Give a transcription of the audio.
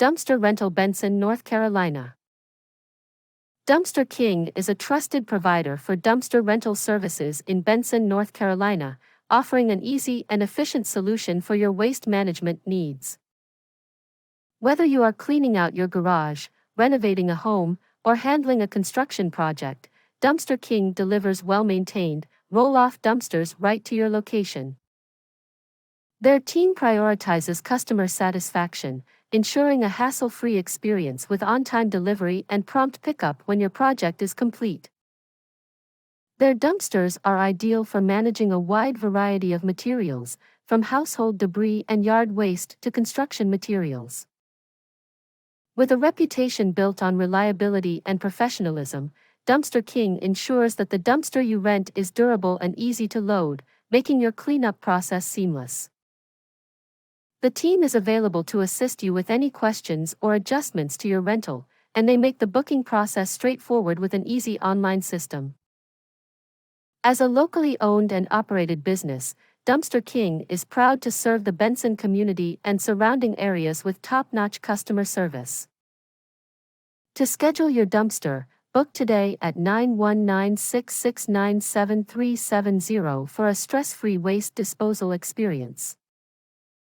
Dumpster Rental Benson, North Carolina. Dumpster King is a trusted provider for dumpster rental services in Benson, North Carolina, offering an easy and efficient solution for your waste management needs. Whether you are cleaning out your garage, renovating a home, or handling a construction project, Dumpster King delivers well-maintained, roll-off dumpsters right to your location. Their team prioritizes customer satisfaction, ensuring a hassle-free experience with on-time delivery and prompt pickup when your project is complete. Their dumpsters are ideal for managing a wide variety of materials, from household debris and yard waste to construction materials. With a reputation built on reliability and professionalism, Dumpster King ensures that the dumpster you rent is durable and easy to load, making your cleanup process seamless. The team is available to assist you with any questions or adjustments to your rental, and they make the booking process straightforward with an easy online system. As a locally owned and operated business, Dumpster King is proud to serve the Benson community and surrounding areas with top-notch customer service. To schedule your dumpster, book today at 919-669-7370 for a stress-free waste disposal experience.